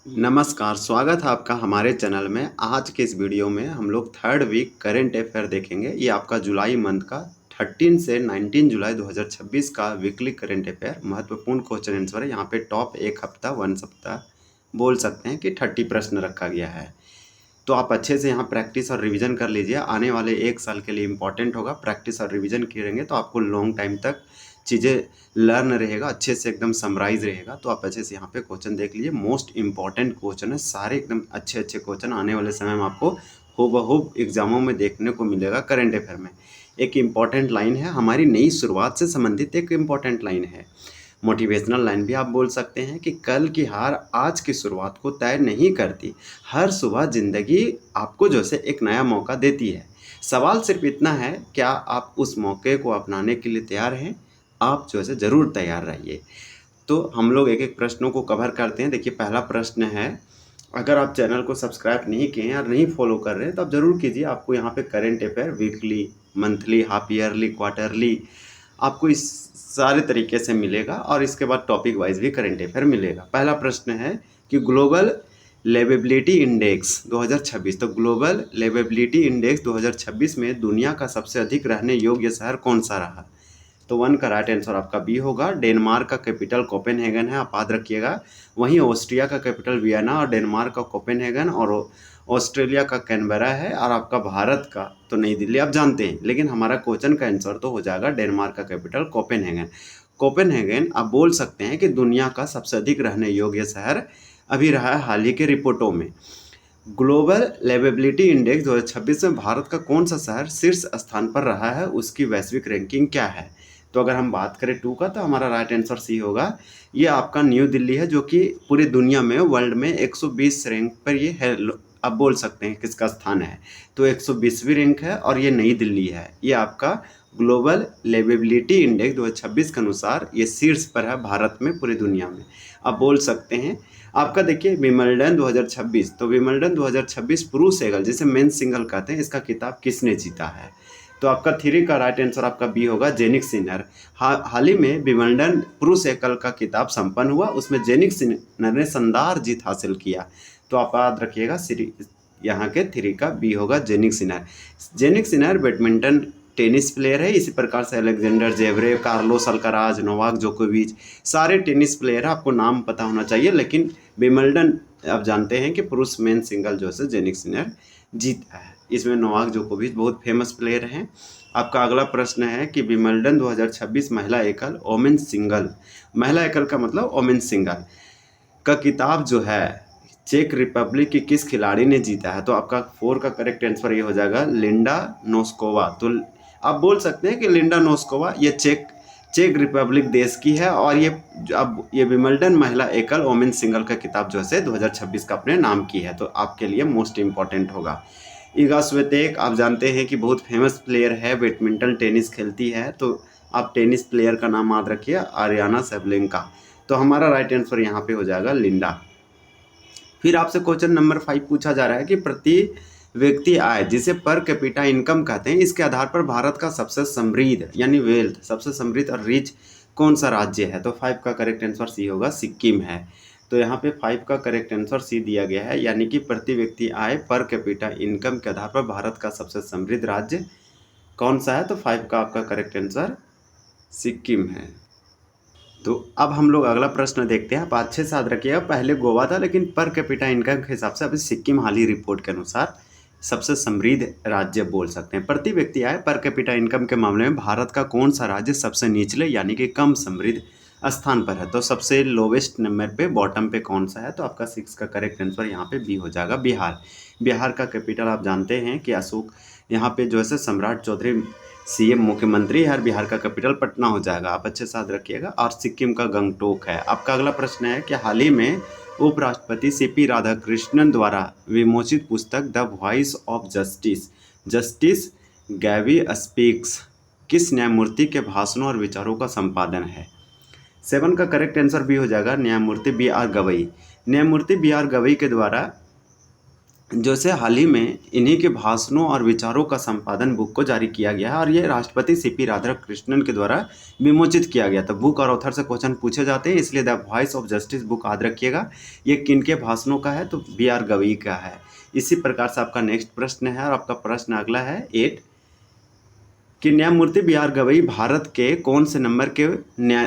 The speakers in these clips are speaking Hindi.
नमस्कार, स्वागत है आपका हमारे चैनल में। आज के इस वीडियो में हम लोग थर्ड वीक करंट अफेयर देखेंगे। ये आपका जुलाई मंथ का 13 से 19 जुलाई 2026 का वीकली करंट अफेयर महत्वपूर्ण क्वेश्चन आंसर है। यहाँ पे टॉप एक हफ्ता वन सप्ताह बोल सकते हैं कि 30 प्रश्न रखा गया है। तो आप अच्छे से यहाँ प्रैक्टिस और रिवीजन कर लीजिए। आने वाले एक साल के लिए इम्पॉर्टेंट होगा। प्रैक्टिस और रिवीजन करेंगे तो आपको लॉन्ग टाइम तक चीज़ें लर्न रहेगा, अच्छे से एकदम समराइज रहेगा। तो आप अच्छे से यहाँ पे क्वेश्चन देख लीजिए। मोस्ट इंपॉर्टेंट क्वेश्चन है, सारे एकदम अच्छे अच्छे क्वेश्चन आने वाले समय में आपको हूबहू एग्जामों में देखने को मिलेगा। करंट अफेयर में एक इम्पॉर्टेंट लाइन है, हमारी नई शुरुआत से संबंधित एक इम्पॉर्टेंट लाइन है। मोटिवेशनल लाइन भी आप बोल सकते हैं कि कल की हार आज की शुरुआत को तय नहीं करती। हर सुबह ज़िंदगी आपको जो है एक नया मौका देती है। सवाल सिर्फ इतना है, क्या आप उस मौके को अपनाने के लिए तैयार हैं? आप जो है ज़रूर तैयार रहिए। तो हम लोग एक एक प्रश्नों को कवर करते हैं। देखिए, पहला प्रश्न है, अगर आप चैनल को सब्सक्राइब नहीं किए हैं और नहीं फॉलो कर रहे हैं तो आप ज़रूर कीजिए। आपको यहाँ पे current affair weekly, monthly, half yearly, quarterly आपको इस सारे तरीके से मिलेगा और इसके बाद टॉपिक वाइज भी करंट अफेयर मिलेगा। पहला प्रश्न है कि ग्लोबल लिवेबिलिटी इंडेक्स 2026, तो ग्लोबल लिवेबिलिटी इंडेक्स 2026 में दुनिया का सबसे अधिक रहने योग्य शहर कौन सा रहा? तो वन का राइट आंसर आपका बी होगा। डेनमार्क का कैपिटल कोपेनहेगन है, आप याद रखिएगा। वहीं ऑस्ट्रिया का कैपिटल वियना और डेनमार्क का कोपेनहेगन और ऑस्ट्रेलिया का कैनबरा है। और आपका भारत का तो नई दिल्ली आप जानते हैं, लेकिन हमारा क्वेश्चन का आंसर तो हो जाएगा डेनमार्क का कैपिटल कोपेनहेगन। कोपेनहेगन आप बोल सकते हैं कि दुनिया का सबसे अधिक रहने योग्य शहर अभी रहा है हाल ही के रिपोर्टों में। ग्लोबल लिवेबिलिटी इंडेक्स 2026 में भारत का कौन सा शहर शीर्ष स्थान पर रहा है, उसकी वैश्विक रैंकिंग क्या है? तो अगर हम बात करें टू का, तो हमारा राइट आंसर सी होगा। ये आपका न्यू दिल्ली है, जो कि पूरी दुनिया में वर्ल्ड में 120 रैंक पर ये है। आप बोल सकते हैं किसका स्थान है, तो 120वीं रैंक है और ये नई दिल्ली है। ये आपका ग्लोबल लिवेबिलिटी इंडेक्स 2026 के अनुसार ये शीर्ष पर है भारत में, पूरी दुनिया में आप बोल सकते हैं। आपका देखिए विंबलडन 2026, तो विंबलडन 2026 पुरुष एकल जिसे मेंस सिंगल कहते हैं, इसका खिताब किसने जीता है? तो आपका थ्री का राइट आंसर आपका बी होगा, जेनिक सिनर। हाल ही में विंबलडन पुरुष एकल का खिताब संपन्न हुआ, उसमें जेनिक सिनर ने शानदार जीत हासिल किया। तो आप याद रखिएगा, यहाँ के थ्री का बी होगा, Jannik Sinner. Jannik Sinner badminton tennis player है। इसी प्रकार से Alexander Zverev, Carlos Alcaraz, Novak जोकोविच, सारे टेनिस प्लेयर है। आपको नाम पता होना चाहिए, लेकिन विंबलडन आप जानते हैं कि पुरुष मेन सिंगल जो है जेनिक सिनर जीता है। इसमें नोवाक जोकोविच बहुत फेमस प्लेयर हैं। आपका अगला प्रश्न है कि विंबलडन 2026 महिला एकल ओमेन सिंगल, महिला एकल का मतलब ओमेन सिंगल का किताब जो है चेक रिपब्लिक की किस खिलाड़ी ने जीता है? तो आपका फोर का करेक्ट आंसर ये हो जाएगा, लिंडा नोस्कोवा। तो आप बोल सकते हैं कि लिंडा नोस्कोवा ये चेक रिपब्लिक देश की है और ये अब ये विंबलडन महिला एकल ओमेन सिंगल का किताब जो है 2026 का अपने नाम की है। तो आपके लिए मोस्ट इंपॉर्टेंट होगा। इगा स्वितेक आप जानते हैं कि बहुत फेमस प्लेयर है, बैडमिंटन टेनिस खेलती है। तो आप टेनिस प्लेयर का नाम याद रखिए, आरियाना सेबलेंका। तो हमारा राइट आंसर यहाँ पे हो जाएगा लिंडा। फिर आपसे क्वेश्चन नंबर 5 पूछा जा रहा है कि प्रति व्यक्ति आय, जिसे पर कैपिटा इनकम कहते हैं, इसके आधार पर भारत का सबसे समृद्ध यानी वेल्थ सबसे समृद्ध और रिच कौन सा राज्य है? तो 5 का करेक्ट आंसर सी होगा, सिक्किम है। तो यहाँ पे 5 का करेक्ट आंसर सी दिया गया है, यानी कि प्रति व्यक्ति आय पर कैपिटा इनकम के आधार पर भारत का सबसे समृद्ध राज्य कौन सा है? तो 5 का आपका करेक्ट आंसर सिक्किम है। तो अब हम लोग अगला प्रश्न देखते हैं। आप अच्छे से याद रखिएगा, पहले गोवा था, लेकिन पर कैपिटा इनकम के हिसाब से अभी सिक्किम हाल ही रिपोर्ट के अनुसार सबसे समृद्ध राज्य बोल सकते हैं। प्रति व्यक्ति आय पर कैपिटा इनकम के मामले में भारत का कौन सा राज्य सबसे निचले यानी कि कम समृद्ध स्थान पर है? तो सबसे लोवेस्ट नंबर पे, बॉटम पे कौन सा है? तो आपका 6 का करेक्ट आंसर यहाँ पे बी हो जाएगा, बिहार। बिहार का कैपिटल आप जानते हैं कि अशोक, यहाँ पे जो है सम्राट चौधरी सीएम मुख्यमंत्री है। बिहार का कैपिटल पटना हो जाएगा, आप अच्छे से याद रखिएगा। और सिक्किम का गंगटोक है। आपका अगला प्रश्न है कि हाल ही में उपराष्ट्रपति सीपी राधाकृष्णन द्वारा विमोचित पुस्तक the voice of justice, justice गैवी speaks किस न्यायमूर्ति के भाषणों और विचारों का संपादन है? 7 का करेक्ट आंसर भी हो जाएगा, न्यायमूर्ति बी आर गवई। न्यायमूर्ति बी आर गवई के द्वारा जैसे हाल ही में इन्हीं के भाषणों और विचारों का संपादन बुक को जारी किया गया है और ये राष्ट्रपति सीपी राधाकृष्णन के द्वारा विमोचित किया गया था। बुक और ऑथर से क्वेश्चन पूछे जाते हैं, इसलिए the voice of justice book याद रखिएगा। ये किन के भाषणों का है, तो बी.आर. गवई का है। इसी प्रकार से आपका नेक्स्ट प्रश्न है और आपका प्रश्न अगला है 8 कि न्यायमूर्ति बी.आर. गवई भारत के कौन से नंबर के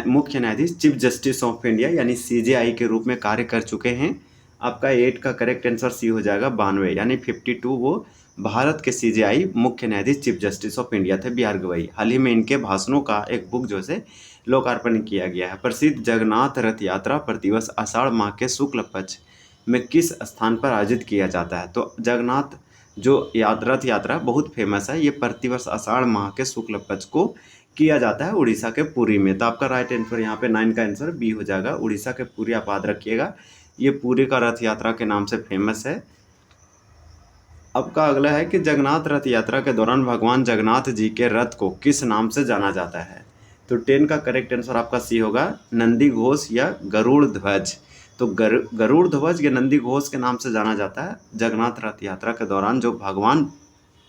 मुख्य न्यायाधीश चीफ जस्टिस ऑफ इंडिया यानी सीजेआई के रूप में कार्य कर चुके हैं। आपका 8 का करेक्ट आंसर सी हो जाएगा 92 यानी 52 वो भारत के सीजेआई मुख्य न्यायाधीश चीफ जस्टिस ऑफ इंडिया थे बी.आर. गवई। हाल ही में इनके भाषणों का एक बुक जो है लोकार्पण किया गया है। प्रसिद्ध जगन्नाथ रथ यात्रा प्रतिवर्ष आषाढ़ माह के शुक्ल पक्ष में किस स्थान पर आयोजित किया जाता है, तो जगन्नाथ जो रथ यात्रा बहुत फेमस है, ये प्रतिवर्ष आषाढ़ माह के शुक्ल पक्ष को किया जाता है उड़ीसा के पुरी में। तो आपका राइट आंसर यहाँ पे 9 का आंसर बी हो जाएगा। उड़ीसा के पुरी आप याद रखिएगा, ये पुरी का रथ यात्रा के नाम से फेमस है। आपका अगला है कि जगन्नाथ रथ यात्रा के दौरान भगवान जगन्नाथ जी के रथ को किस नाम से जाना जाता है, तो 10 का करेक्ट आंसर आपका सी होगा नंदी घोष या गरुड़ ध्वज। तो गरुड़ ध्वज या नंदी घोष के नाम से जाना जाता है। जगन्नाथ रथ यात्रा के दौरान जो भगवान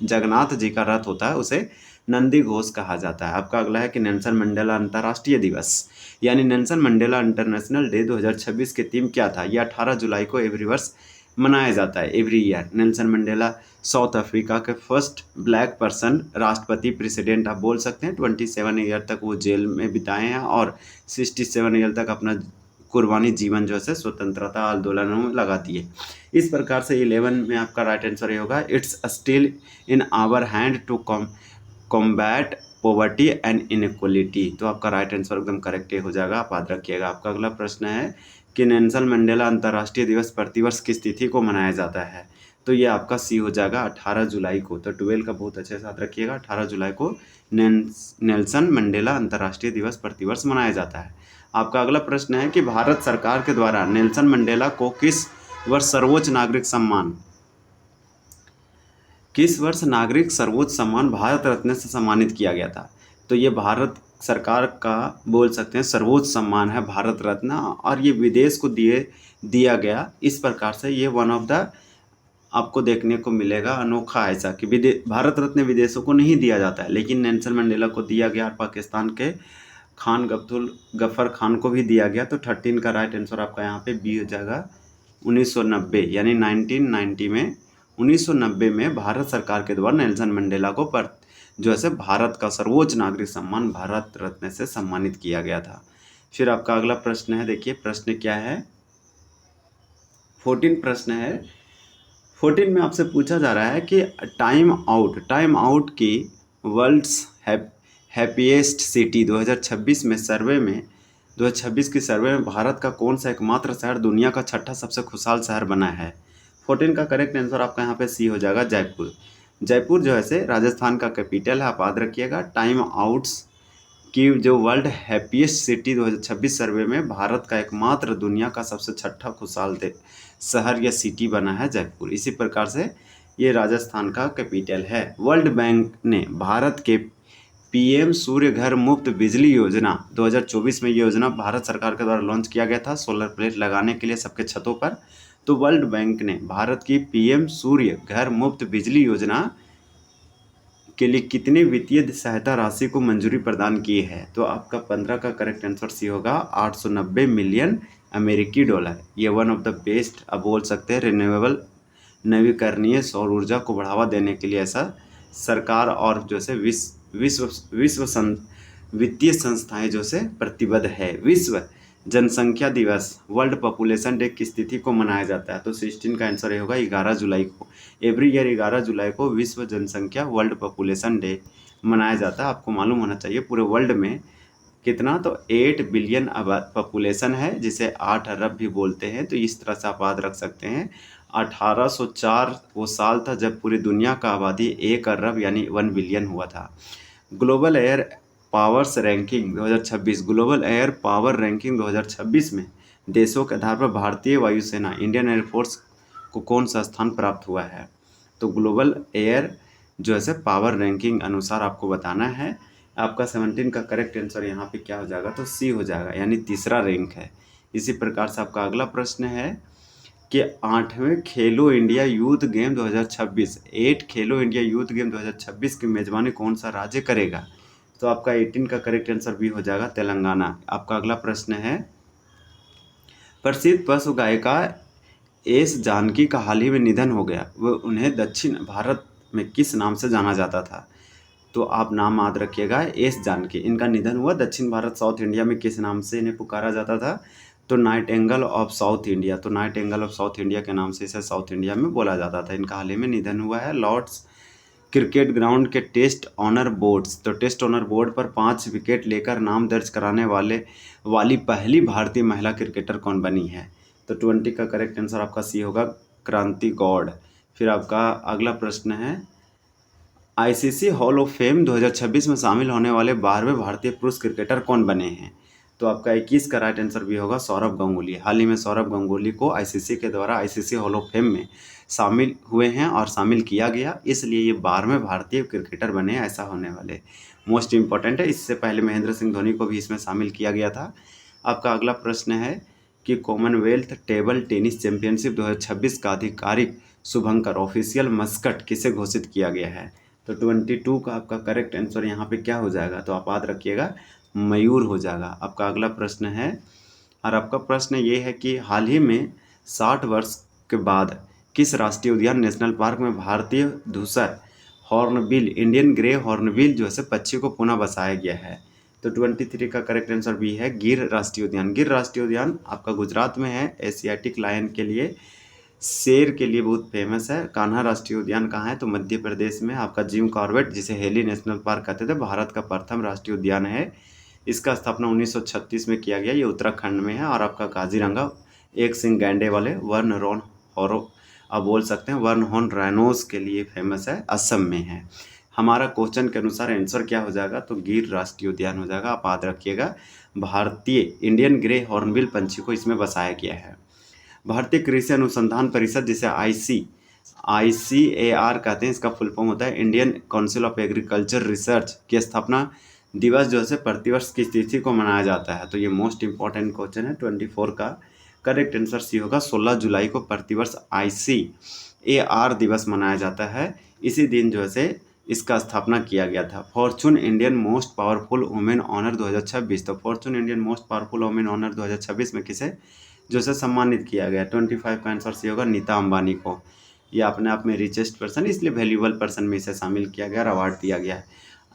जगन्नाथ जी का रथ होता है उसे नंदी घोष कहा जाता है। आपका अगला है कि नेल्सन मंडेला अंतर्राष्ट्रीय दिवस यानी नेल्सन मंडेला इंटरनेशनल डे 2026 की थीम क्या था। यह 18 जुलाई को एवरी वर्ष मनाया जाता है, every year. Nelson Mandela south Africa के फर्स्ट ब्लैक पर्सन राष्ट्रपति प्रेसिडेंट आप बोल सकते हैं। 27 ईयर तक वो जेल में बिताए हैं और 67 ईयर तक अपना कुर्बानी जीवन जो है स्वतंत्रता आंदोलनों में लगा दिए। इस प्रकार से 11 में आपका राइट आंसर ये होगा it's still in our hand to combat poverty and inequality. तो आपका राइट आंसर एकदम करेक्ट हो जाएगा, आप याद रखिएगा। आपका अगला प्रश्न है कि नेल्सन मंडेला अंतर्राष्ट्रीय दिवस प्रतिवर्ष किस तिथि को मनाया जाता है, तो ये आपका सी हो जाएगा 18 जुलाई को। तो 12 का बहुत अच्छे से याद रखिएगा, 18 जुलाई को नेल्सन मंडेला अंतर्राष्ट्रीय दिवस प्रतिवर्ष मनाया जाता है। आपका अगला प्रश्न है कि भारत सरकार के द्वारा नेल्सन मंडेला को किस वर्ष सर्वोच्च नागरिक सम्मान भारत रत्न से सम्मानित किया गया था। तो ये भारत सरकार का बोल सकते हैं सर्वोच्च सम्मान है भारत रत्न, और ये विदेश को दिया गया। इस प्रकार से ये वन ऑफ द आपको देखने को मिलेगा अनोखा ऐसा कि भारत रत्न विदेशों को नहीं दिया जाता है, लेकिन नेल्सन मंडेला को दिया गया और पाकिस्तान के खान अब्दुल गफर खान को भी दिया गया। तो 13 का राइट आंसर आपका यहाँ पे बी हो जाएगा 1990 यानी 1990 में भारत सरकार के द्वारा नेल्सन मंडेला को जो है भारत का सर्वोच्च नागरिक सम्मान भारत रत्न से सम्मानित किया गया था। फिर आपका अगला प्रश्न है, देखिए प्रश्न क्या है, 14 प्रश्न है। 14 में आपसे पूछा जा रहा है कि टाइम आउट की वर्ल्ड्स हैप्पीएस्ट सिटी 2026 में 2026 की सर्वे में भारत का कौन सा एकमात्र शहर दुनिया का 6ठा सबसे खुशहाल शहर बना है। 14 का करेक्ट आंसर आपका यहाँ पे सी हो जाएगा जयपुर। जयपुर जो है राजस्थान का कैपिटल है, आप याद रखिएगा। टाइम आउट्स की जो वर्ल्ड हैप्पीएस्ट सिटी 2026 सर्वे में भारत का एकमात्र दुनिया का सबसे 6ठा खुशहाल शहर या सिटी बना है जयपुर। इसी प्रकार से ये राजस्थान का कैपिटल है। वर्ल्ड बैंक ने भारत के पीएम सूर्य घर मुफ्त बिजली योजना 2024 में ये योजना भारत सरकार के द्वारा लॉन्च किया गया था सोलर प्लेट लगाने के लिए सबके छतों पर। तो वर्ल्ड बैंक ने भारत की पीएम सूर्य घर मुफ्त बिजली योजना के लिए कितनी वित्तीय सहायता राशि को मंजूरी प्रदान की है, तो आपका 15 का करेक्ट आंसर सी होगा 890 मिलियन अमेरिकी डॉलर। ये वन ऑफ द बेस्ट आप बोल सकते हैं रिन्यूएबल नवीकरणीय सौर ऊर्जा को बढ़ावा देने के लिए ऐसा सरकार और जो है विश्व वित्तीय संस्थाएं जो से प्रतिबद्ध है। विश्व जनसंख्या दिवस वर्ल्ड पॉपुलेशन डे किस तिथि को मनाया जाता है, तो 16 का आंसर ये होगा 11 जुलाई को। एवरी ईयर 11 जुलाई को विश्व जनसंख्या वर्ल्ड पॉपुलेशन डे मनाया जाता है। आपको मालूम होना चाहिए पूरे वर्ल्ड में कितना, तो 8 बिलियन पॉपुलेशन है जिसे 8 अरब भी बोलते हैं। तो इस तरह से आप याद रख सकते हैं 1804 वो साल था जब पूरी दुनिया का आबादी 1 अरब यानी 1 बिलियन हुआ था। Global air powers ranking 2026 global air power ranking 2026 में देशों के आधार पर भारतीय वायुसेना इंडियन एयरफोर्स को कौन सा स्थान प्राप्त हुआ है, तो ग्लोबल एयर जो है पावर रैंकिंग अनुसार आपको बताना है। आपका 17 का करेक्ट आंसर यहाँ पे क्या हो जाएगा, तो सी हो जाएगा यानी तीसरा रैंक है। इसी प्रकार से आपका अगला प्रश्न है कि 8वें खेलो इंडिया यूथ गेम 2026 8 खेलो इंडिया यूथ गेम 2026 की मेज़बानी कौन सा राज्य करेगा? तो आपका 18 का करेक्ट आंसर भी हो जाएगा तेलंगाना। आपका अगला प्रश्न है, प्रसिद्ध पशु गायिका एस जानकी का हाल ही में निधन हो गया, वह उन्हें दक्षिण भारत में किस नाम से जाना जाता था? तो आप नाम याद रखिएगा, एस जानकी। इनका निधन हुआ दक्षिण भारत साउथ इंडिया में किस नाम से इन्हें पुकारा जाता था? तो नाइटिंगेल ऑफ साउथ इंडिया। तो नाइटिंगेल ऑफ साउथ इंडिया के नाम से इसे साउथ इंडिया में बोला जाता था। इनका हाल ही में निधन हुआ है। लॉर्ड्स क्रिकेट ग्राउंड के टेस्ट ऑनर बोर्ड्स, तो टेस्ट ऑनर बोर्ड पर 5 विकेट लेकर नाम दर्ज कराने वाली पहली भारतीय महिला क्रिकेटर कौन बनी है? तो 20 का करेक्ट आंसर आपका सी होगा, क्रांति गौड़। फिर आपका अगला प्रश्न है, आईसीसी हॉल ऑफ फेम 2026 में शामिल होने वाले 12वें भारतीय पुरुष क्रिकेटर कौन बने हैं? तो आपका 21 का राइट आंसर भी होगा सौरव गांगुली। हाल ही में सौरव गांगुली को आईसीसी के द्वारा आईसीसी हॉल ऑफ फेम में शामिल हुए हैं और शामिल किया गया, इसलिए ये 12वें भारतीय क्रिकेटर बने ऐसा होने वाले। मोस्ट इंपॉर्टेंट है, इससे पहले महेंद्र सिंह धोनी को भी इसमें शामिल किया गया था। आपका अगला प्रश्न है कि कॉमनवेल्थ टेबल टेनिस चैंपियनशिप 2026 का आधिकारिक शुभंकर ऑफिशियल मस्कट किसे घोषित किया गया है? तो 22 का आपका करेक्ट आंसर यहाँ पे क्या हो जाएगा? तो आप याद रखिएगा, मयूर हो जाएगा। आपका अगला प्रश्न है, और आपका प्रश्न ये है कि हाल ही में 60 वर्ष के बाद किस राष्ट्रीय उद्यान नेशनल पार्क में भारतीय धूसर हॉर्नबिल इंडियन ग्रे हॉर्नबिल जो है पक्षी को पुनः बसाया गया है? तो 23 का करेक्ट आंसर भी है गिर राष्ट्रीय उद्यान। गिर राष्ट्रीय उद्यान आपका गुजरात में है, एशियाटिक लायन के लिए, शेर के लिए बहुत फेमस है। कान्हा राष्ट्रीय उद्यान कहाँ है? तो मध्य प्रदेश में। आपका जिम कॉर्बेट, जिसे हेली नेशनल पार्क कहते थे, भारत का प्रथम राष्ट्रीय उद्यान है। इसका स्थापना 1936 में किया गया, ये उत्तराखंड में है। और आपका काजीरंगा एक सिंह गैंडे वाले वर्ण रोन हॉरो, आप बोल सकते हैं वर्ण हॉर्न राइनोस के लिए फेमस है, असम में है। हमारा क्वेश्चन के अनुसार आंसर क्या हो जाएगा? तो गिर राष्ट्रीय उद्यान हो जाएगा। आप याद रखिएगा, भारतीय इंडियन ग्रे हॉर्नबिल पंछी को इसमें बसाया गया है। भारतीय कृषि अनुसंधान परिषद, जिसे ICAR कहते हैं, इसका फुल फॉर्म होता है Indian council of agriculture research, की स्थापना दिवस जो है प्रतिवर्ष किस तिथि को मनाया जाता है? तो ये मोस्ट इंपॉर्टेंट क्वेश्चन है। 24 का करेक्ट आंसर सी होगा, 16 जुलाई को प्रतिवर्ष ICAR दिवस मनाया जाता है। इसी दिन जो है इसका स्थापना किया गया था। Fortune Indian most powerful women honour 2026, तो fortune Indian most powerful women honour 2026 में किसे जो से सम्मानित किया गया? 25 का आंसर सी होगा, नीता अंबानी को। ये अपने आप में रिचेस्ट पर्सन, इसलिए वैल्यूएबल पर्सन में इसे शामिल किया गया और अवार्ड दिया गया है।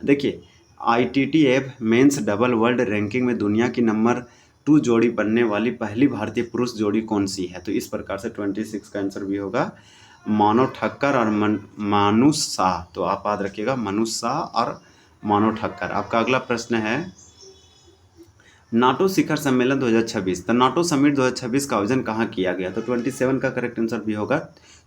देखिए, ITTF men's double world ranking में दुनिया की नंबर 2 जोड़ी बनने वाली पहली भारतीय पुरुष जोड़ी कौन सी है? तो इस प्रकार से 26 का आंसर भी होगा मानव ठक्कर और मानुष शाह। तो आप याद रखिएगा, मानुष शाह और मानव ठक्कर। आपका अगला प्रश्न है, नाटो शिखर सम्मेलन 2026, तो नाटो समिट 2026 का आयोजन कहाँ किया गया? तो 27 का करेक्ट आंसर भी होगा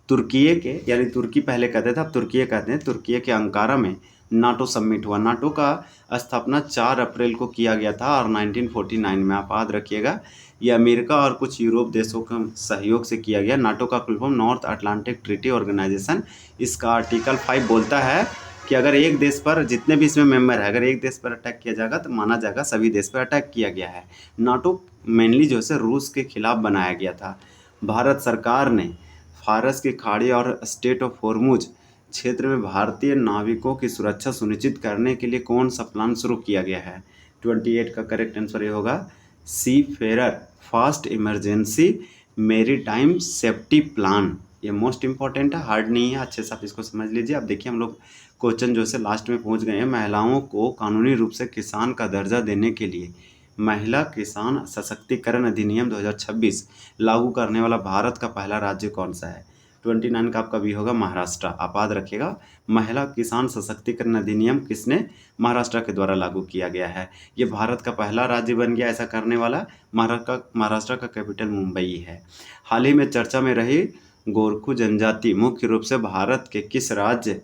तुर्की के, यानी तुर्की पहले कहते थे, अब तुर्की कहते हैं, तुर्की के अंकारा में नाटो समिट हुआ। नाटो का स्थापना 4 अप्रैल को किया गया था और 1949 में। आप याद रखिएगा, ये अमेरिका और कुछ यूरोप देशों के सहयोग से किया गया। नाटो का full form North Atlantic Treaty Organization. इसका आर्टिकल 5 बोलता है कि अगर एक देश पर, जितने भी इसमें मेंबर है, अगर एक देश पर अटैक किया जाएगा तो माना जाएगा सभी देश पर अटैक किया गया है। नाटो मेनली जो है रूस के खिलाफ बनाया गया था। भारत सरकार ने फारस की खाड़ी और स्टेट ऑफ हॉर्मुज क्षेत्र में भारतीय नाविकों की सुरक्षा सुनिश्चित करने के लिए कौन सा प्लान शुरू किया गया है? 28 का करेक्ट आंसर ये होगा, सी फेरर fast emergency maritime safety plan. ये मोस्ट इंपॉर्टेंट है, हार्ड नहीं है, अच्छे से आप इसको समझ लीजिए। अब देखिए, हम लोग क्वेश्चन जो है लास्ट में पहुंच गए हैं। महिलाओं को कानूनी रूप से किसान का दर्जा देने के लिए महिला किसान सशक्तिकरण अधिनियम 2026 लागू करने वाला भारत का पहला राज्य कौन सा है? 29 का आपका भी होगा महाराष्ट्र। आप याद रखिएगा, महिला किसान सशक्तिकरण अधिनियम किसने? महाराष्ट्र के द्वारा लागू किया गया है। ये भारत का पहला राज्य बन गया ऐसा करने वाला। महाराष्ट्र का कैपिटल मुंबई है। हाल ही में चर्चा में रही गोरखू जनजाति मुख्य रूप से भारत के किस राज्य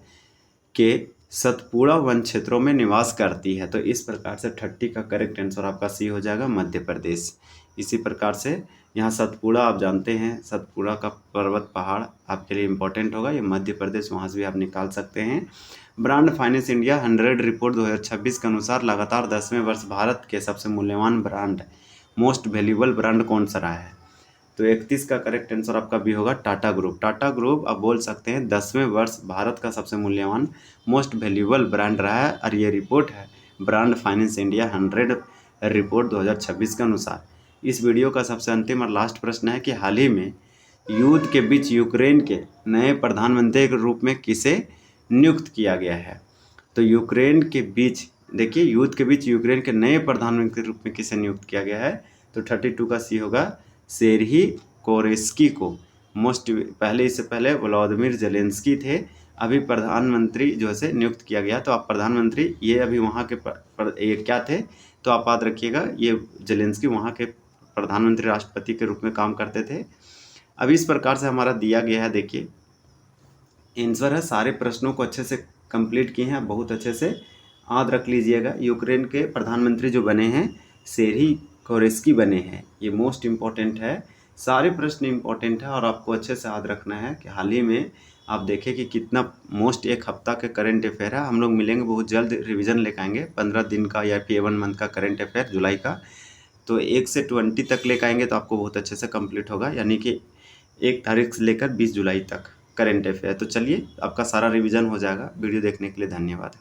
के सतपुड़ा वन क्षेत्रों में निवास करती है? तो इस प्रकार से 30 का करेक्ट आंसर आपका सी हो जाएगा, मध्य प्रदेश। इसी प्रकार से यहाँ सतपुड़ा, आप जानते हैं सतपुड़ा का पर्वत पहाड़ आपके लिए इम्पोर्टेंट होगा, ये मध्य प्रदेश, वहाँ से भी आप निकाल सकते हैं। ब्रांड फाइनेंस इंडिया 100 रिपोर्ट 2026 के अनुसार लगातार 10वें वर्ष भारत के सबसे मूल्यवान ब्रांड, मोस्ट वैल्यूएबल ब्रांड कौन सा रहा है? तो 31 का करेक्ट आंसर आपका बी होगा टाटा ग्रुप। टाटा ग्रुप आप बोल सकते हैं 10वें वर्ष भारत का सबसे मूल्यवान मोस्ट वैल्यूएबल ब्रांड रहा है, और ये रिपोर्ट है ब्रांड फाइनेंस इंडिया 100 रिपोर्ट 2026 के अनुसार। इस वीडियो का सबसे अंतिम और लास्ट प्रश्न है कि हाल ही में युद्ध के बीच यूक्रेन के नए प्रधानमंत्री के रूप में किसे नियुक्त किया गया है? तो यूक्रेन के बीच देखिए, युद्ध के बीच यूक्रेन के नए प्रधानमंत्री के रूप में किसे नियुक्त किया गया है? तो 32 का सी होगा सेर्ही कोरेस्की को। इससे पहले व्लादिमीर जेलेंस्की थे, अभी प्रधानमंत्री जो है नियुक्त किया गया। तो आप प्रधानमंत्री ये अभी वहाँ के ये क्या थे, तो आप याद रखिएगा ये जेलेंस्की वहाँ के प्रधानमंत्री राष्ट्रपति के रूप में काम करते थे। अब इस प्रकार से हमारा दिया गया है, देखिए आंसर है। सारे प्रश्नों को अच्छे से कंप्लीट किए हैं, बहुत अच्छे से याद रख लीजिएगा। यूक्रेन के प्रधानमंत्री जो बने हैं सेर्ही कोरेस्की बने हैं, ये मोस्ट इम्पॉर्टेंट है। सारे प्रश्न इम्पॉर्टेंट है और आपको अच्छे से याद रखना है कि हाल ही में आप देखें कि कितना मोस्ट एक हफ्ता के करंट अफेयर है। हम लोग मिलेंगे बहुत जल्द, रिवीजन लेकर आएंगे 15 दिन का या फिर 1 मंथ का करंट अफेयर जुलाई का। तो 1 से 20 तक लेकर आएंगे तो आपको बहुत अच्छे से कंप्लीट होगा, यानी कि 1 तारीख से लेकर 20 जुलाई तक करंट अफेयर। तो चलिए आपका सारा रिवीजन हो जाएगा। वीडियो देखने के लिए धन्यवाद।